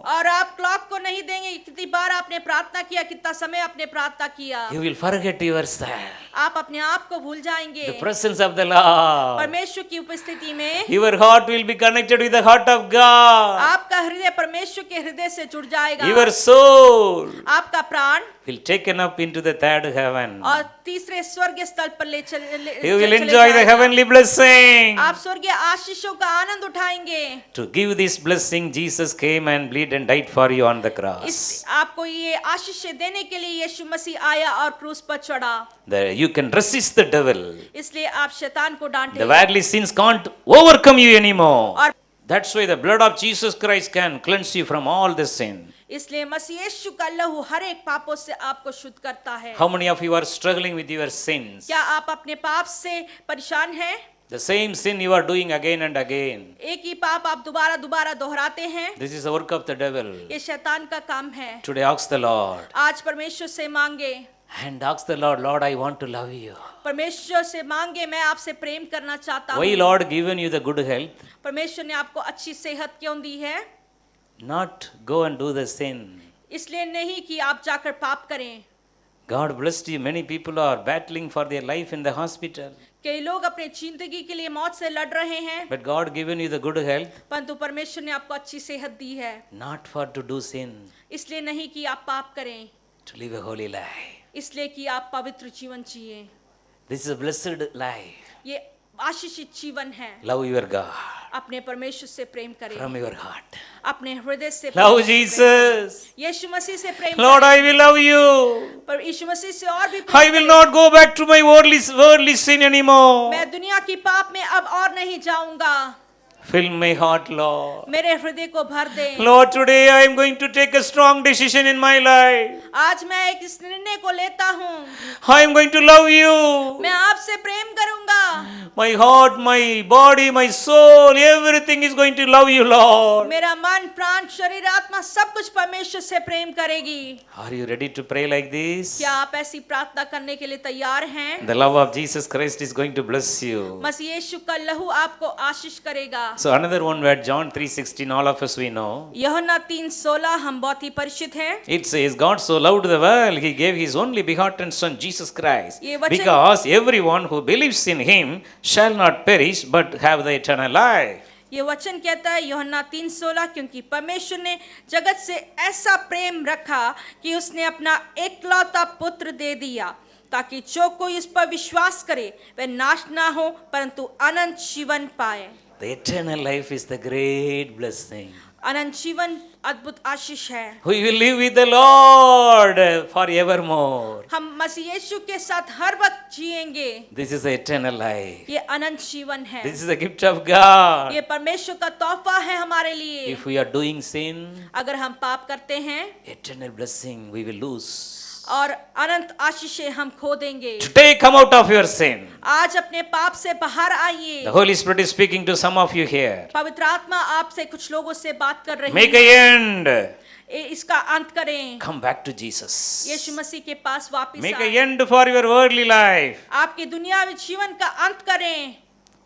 और आप क्लॉक को नहीं देंगे कितनी बार आपने प्रार्थना किया, कितना समय आपने प्रार्थना किया। You will forget yourself. आप अपने आप को भूल जाएंगे। The presence of the Lord. परमेश्वर की उपस्थिति में Your heart will be connected with the heart of God. आपका हृदय परमेश्वर के हृदय से जुड़ जाएगा। Your soul आपका प्राण will taken up into the third heaven. और तीसरे स्वर्गीय स्थल पर You will चले enjoy the जाएगा। heavenly blessing. आप स्वर्गीय आशीषों का आनंद उठाएंगे। To give this blessing, Jesus came and bled and died for you on the cross. आपको ये आशीष देने के लिए यीशु मसीह आया और क्रूस पर चढ़ा। You can resist the devil. इसलिए आप शैतान को डांटे। The worldly sins can't overcome you anymore. और That's why the blood of Jesus Christ can cleanse you from all the sin. इसलिए मसीह यीशु का लहू हर एक पापों से आपको शुद्ध करता है। How many of you are struggling with your sins? क्या आप अपने पाप से परेशान हैं? The same sin you are doing again and again. एक ही पाप आप दोबारा दोबारा दोहराते हैं। This is the work of the devil. ये शैतान का काम है। Today ask the Lord आज परमेश्वर से मांगे, and ask the Lord, Lord, I want to love you. परमेश्वर से मांगे, मैं आपसे प्रेम करना चाहता Why हूँ। Lord given you the good health? परमेश्वर ने आपको अच्छी सेहत क्यों दी है? Not go and do the sin. इसलिए नहीं कि आप जाकर पाप करें। God blessed you. Many people are battling for their life in the hospital. कई लोग अपने जिंदगी के लिए मौत से लड़ रहे हैं, But God given you the good health, परंतु परमेश्वर ने आपको अच्छी सेहत दी है। not for to do sin, इसलिए नहीं कि आप पाप करें, to live a holy life. इसलिए कि आप पवित्र जीवन जिए। This is a blessed life. ये आशीषित जीवन है। Love your God अपने परमेश्वर से प्रेम करें, from your heart. अपने हृदय से Love परमेश्वर से प्रेम करें। Jesus. यीशु मसीह से प्रेम Lord, करें, I will love you. पर यीशु मसीह से और भी प्रेम I will करें। not go back to my worldly sin anymore. मैं दुनिया की पाप में अब और नहीं जाऊंगा। Fill my heart, Lord. मेरे हृदय को भर दे। Lord, today I am going to take a strong decision in my life. आज मैं एक इस निर्णय को लेता हूँ, I am going to love you. मैं आपसे प्रेम करूंगा। My heart, my body, my soul, everything is going to love you, Lord. मेरा मन, प्राण, शरीर, आत्मा सब कुछ परमेश्वर से प्रेम करेगी। Are you ready to pray like this? क्या आप ऐसी प्रार्थना करने के लिए तैयार हैं? The love of Jesus Christ is going to bless you. मसीह यीशु का लहू आपको आशीष करेगा। So another one word, John 3:16, all of us we know. यूहन्ना 3:16 हम बहुत ही परिचित हैं। It says, God so loved the world, He gave His only begotten Son, Jesus Christ, ये वचन- because everyone who believes in Him shall not perish but have the eternal life. ये वचन कहता है यूहन्ना 3:16, क्योंकि परमेश्वर ने जगत से ऐसा प्रेम रखा कि उसने अपना एकलौता पुत्र दे दिया, ताकि जो कोई उस पर विश्वास करे वह नाश ना हो परंतु अनंत जीवन पाए। The eternal life is the great blessing. अनंत जीवन अद्भुत आशीष है। We will live with the Lord forevermore. हम मसीह यीशु के साथ हर वक्त जिएंगे। This is the eternal life. ये अनंत जीवन है। This is the gift of God. ये परमेश्वर का तोहफा है हमारे लिए। If we are doing sin, अगर हम पाप करते हैं eternal blessing we will lose. और अनंत आशीषें हम खो देंगे। Today come out of your sin. आज अपने पाप से बाहर आइए। The Holy Spirit is speaking to some of you here. पवित्र आत्मा आपसे कुछ लोगों से बात कर रही Make है। an end. इसका अंत करें। Come back to Jesus. यीशु मसीह के पास वापस Make an आएं। end for your worldly life. आपके दुनियावी जीवन का अंत करें।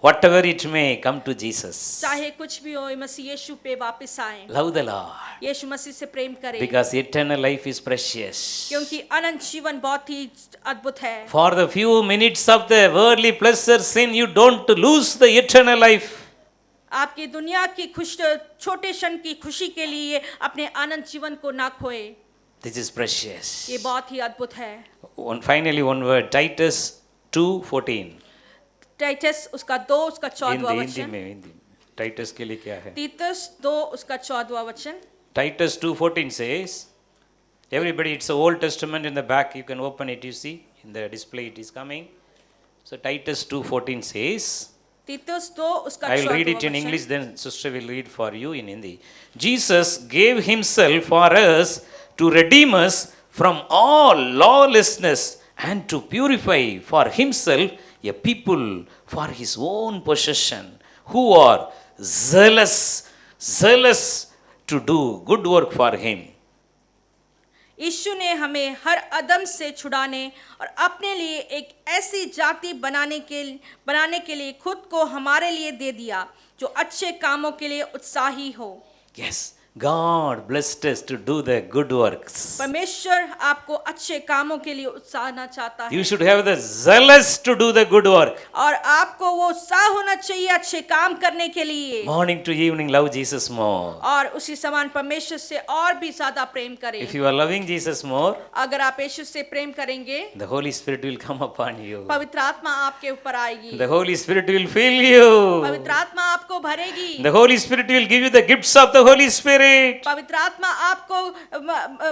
Whatever it may, come to Jesus. चाहे कुछ भी हो, मसीह यीशु पे वापस आएं। Love the Lord. यीशु मसीह से प्रेम करें, Because eternal life is precious. क्योंकि अनंत जीवन बहुत ही अद्भुत है। For the few minutes of the worldly pleasure sin, you don't lose the eternal life. आपकी दुनिया की छोटे क्षण की खुशी के लिए अपने अनंत जीवन को ना खोए। This is precious. ये बहुत ही अद्भुत है। Finally, one word, Titus 2:14. Titus उसका 2 उसका 14वां हिंदी वचन। में हिंदी में टाइटस के लिए क्या है? तीतस 2 उसका 14वां वचन। Titus 2:14 says, everybody, it's the Old Testament in the back, you can open it, you see, in the display it is coming. So Titus 2:14 says, तीतस 2 उसका I will read 14वां it in वचन। English, then sister will read for you in Hindi. Jesus gave himself for us to redeem us from all lawlessness and to purify for himself a people for his own possession who are zealous to do good work for him. यीशु ने हमें हर अदम से छुड़ाने और अपने लिए एक ऐसी जाति बनाने के लिए खुद को हमारे लिए दे दिया जो अच्छे कामों के लिए उत्साही हो। Yes, God blessed us to do the good works. परमेश्वर आपको अच्छे कामों के लिए उत्साहना चाहता है। You should have the zealous to do the good work. और आपको वो उत्साह होना चाहिए अच्छे काम करने के लिए। Morning to evening, love Jesus more. और उसी समान परमेश्वर से और भी ज्यादा प्रेम करें। If you are loving Jesus more, अगर आप यीशु से प्रेम करेंगे, the Holy Spirit will come upon you. पवित्र आत्मा आपके ऊपर आएगी। The Holy Spirit will fill you. पवित्र आत्मा आपको भरेगी। The Holy Spirit will give you the gifts of the Holy Spirit. पवित्र आत्मा आपको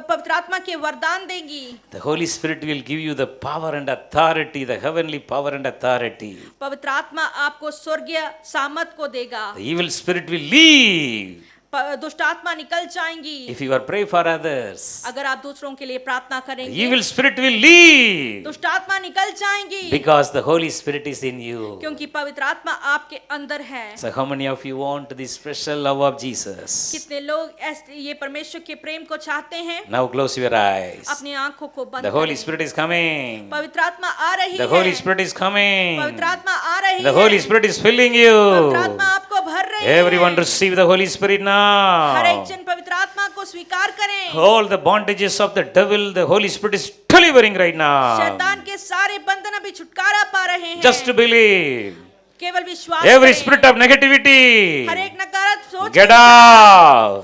पवित्र आत्मा के वरदान देगी। The Holy Spirit will give you the power and authority, the heavenly power and authority. पवित्र आत्मा आपको स्वर्गीय सामर्थ को देगा। The evil spirit will leave. दुष्ट आत्मा निकल जाएंगी। If you are pray for others, अगर आप दूसरों के लिए प्रार्थना the करेंगे, evil spirit will leave. दुष्ट आत्मा निकल जाएंगी। Because the Holy Spirit is in you. क्योंकि पवित्र आत्मा आपके अंदर है। So how many of you want this special love of Jesus? कितने लोग ये परमेश्वर के प्रेम को चाहते हैं? Now close your eyes. अपनी आंखों को बंद The Holy करें। Spirit is coming. पवित्र आत्मा आ रही The है। Holy Spirit is coming. पवित्र आत्मा आ रही The है। Holy Spirit is filling you. पवित्र आत्मा आपको भर रही है। Everyone receive the Holy Spirit हर एक now. जन पवित्र आत्मा को स्वीकार करें। All the bondages of the devil, the Holy Spirit is delivering right now. शैतान के सारे बंधन अभी छुटकारा पा रहे हैं। Just believe. केवल विश्वास Every करें। spirit of negativity, हर एक नकारात्मक सोच get out.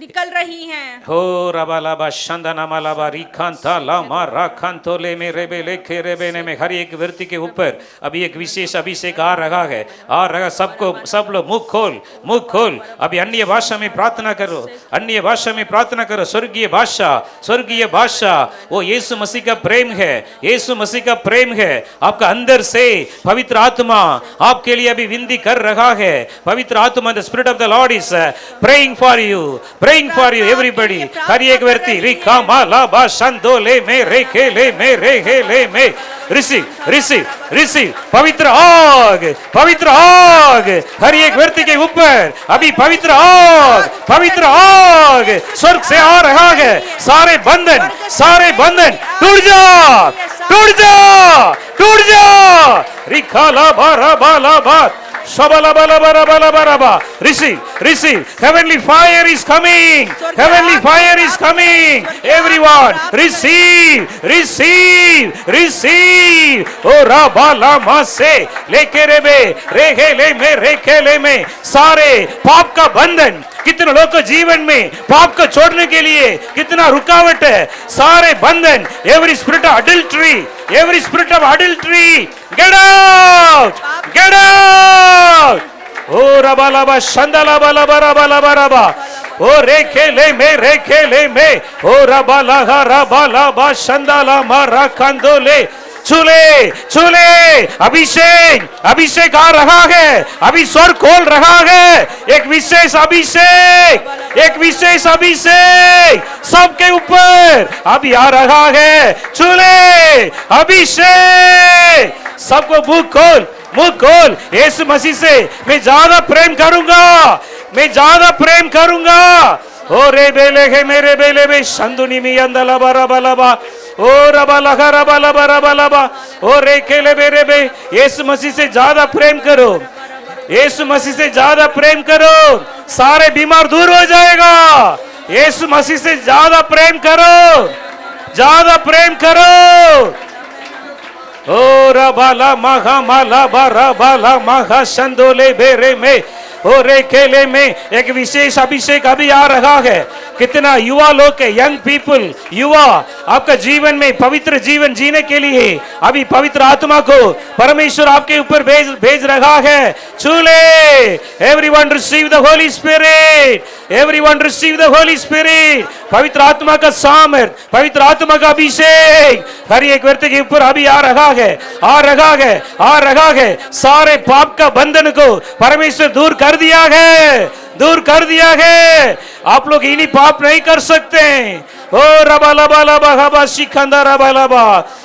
निकल रही हैं। हो रबालाबा शंदनामालाबा रिखांता लामा राखांतो ले में रेबे लेखे रेबे ने में हर एक व्यक्ति के ऊपर अभी एक विशेष अभिषेक आ रहा है, आ रहा। सब लोग मुख खोल अभी अन्य भाषा में प्रार्थना करो, अन्य भाषा में प्रार्थना करो। स्वर्गीय भाषा वो यीशु मसीह का प्रेम है, यीशु मसीह का प्रेम है। आपका अंदर से पवित्र आत्मा आपके लिए अभी विनती कर रहा है। पवित्र आत्मा, the spirit of the Lord is praying for you, praying for you everybody. हर एक व्यक्ति रिखा माला बा संदोले में रेखे ले में रेखे ले में रिसीव पवित्र आग हर एक व्यक्ति के ऊपर अभी पवित्र आग स्वर्ग से आ रहा है। सारे बंधन टूट जा रिखा ला बा Shabalabalabalabalabalaba. Receive. Heavenly fire is coming. Everyone, receive. Oh Rabalama se leke रेखे में सारे पाप का बंधन। कितने लोग को जीवन में पाप को छोड़ने के लिए कितना रुकावट है। सारे बंधन, every spirit of adultery, get out. ओ रबालाबा शंदलाबालाबाराबालाबाराबा ओ रेखे ले में ओ रबालाबा शंदला मारा कंदोले चूले अभिषेक आ रहा है। अभी स्वर खोल रहा है। एक विशेष अभिषेक सबके ऊपर अभी आ रहा है। चूले अभिषेक सबको मुख खोल। यीशु मसीह से मैं ज्यादा प्रेम करूंगा। ओ रे बेले हे मेरे बेले बे शंदुनी मी अंदला बरा बला बा ओ रबा लगा रबा लबा रबा लबा ओ रे केले बेरे बे यीशु मसीह से ज्यादा प्रेम करो, यीशु मसीह से ज्यादा प्रेम करो, सारे बीमार दूर हो जाएगा। यीशु मसीह से ज्यादा प्रेम करो, ज्यादा प्रेम करो। ओ रबाला महा माला बारा बाला महा शंदोले बेरे में ओ रे केले में एक विशेष अभिषेक अभी आ रहा है। कितना युवा लोग है, यंग पीपल, युवा आपका जीवन में पवित्र जीवन जीने के लिए अभी पवित्र आत्मा को परमेश्वर आपके ऊपर भेज रहा है। चूले everyone receive the Holy Spirit, everyone receive the Holy Spirit. पवित्र आत्मा का सामर्थ, पवित्र आत्मा का अभिषेक हर एक व्यक्ति के ऊपर अभी आ रहा है, आ रहा है, आ रहा है। सारे पाप का बंधन को परमेश्वर दूर कर दिया है, दूर कर दिया है। आप लोग इन्हीं पाप नहीं कर सकते। ओ रबा लबा लबा हबा शिखंदा रबा लबा।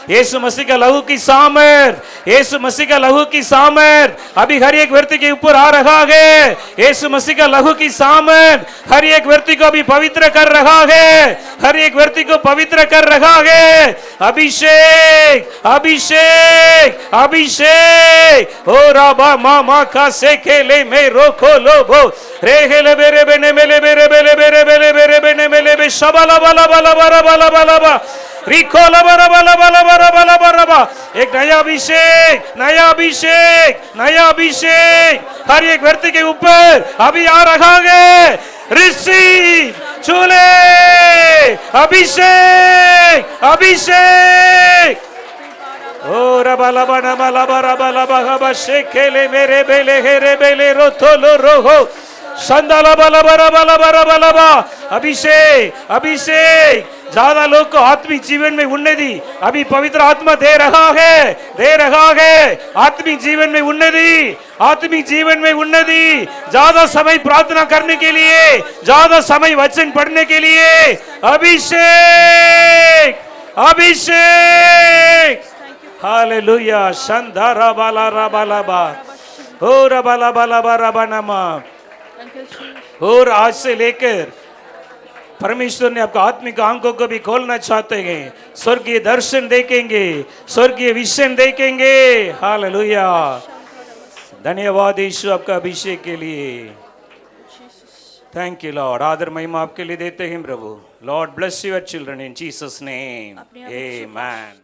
यीशु मसीह का लहू की सामर्थ, यीशु मसीह का लहू की सामर्थ अभी हर एक व्यक्ति के ऊपर आ रहा है। यीशु मसीह का लहू की सामर्थ हर एक व्यक्ति को अभी पवित्र कर रहा है, हर एक व्यक्ति को पवित्र कर रहा है। अभिषेक, अभिषेक, अभिषेक। ओ रबा मामा का से खेले में रोको लोभो रे हेले बेरे बेने मेले बेरे बेले बेरे बेले बेरे बेने मेले बे शबला बला बला बला बला बला बला रिको लबरा बला बला बला बला बला बला। एक नया अभिषेक, नया अभिषेक, नया अभिषेक हर एक व्यक्ति के ऊपर अभी आ रहा है। रिसीव चूले अभिषेक, अभिषेक। ओ रबला बना बला बला बला बला शेखेले मेरे बेले हेरे बेले रोथोलो रोहो संदाला बला बला बला बला बला बा। अभिषेक, अभिषेक ज्यादा लोग को आत्मिक जीवन में उन्नति अभी पवित्र आत्मा दे रहा है, दे रहा है। आत्मिक जीवन में उन्नति, आत्मिक जीवन में उन्नति। ज्यादा समय प्रार्थना करने के लिए, ज्यादा समय वचन पढ़ने के लिए अभिषेक, अभिषेक। हालेलुया। शंदारा बाला राबाला बा हो रबाला बाला बा रबानामा। और आज से लेकर परमेश्वर ने आपका आत्मिक आंखों को भी खोलना चाहते हैं। स्वर्गीय दर्शन देखेंगे, स्वर्गीय विजन देखेंगे। हालेलुया। धन्यवाद यीशु आपका अभिषेक के लिए। Thank you Lord. आदर महिमा आपके लिए देते हैं प्रभु। Lord bless your children in Jesus name, amen.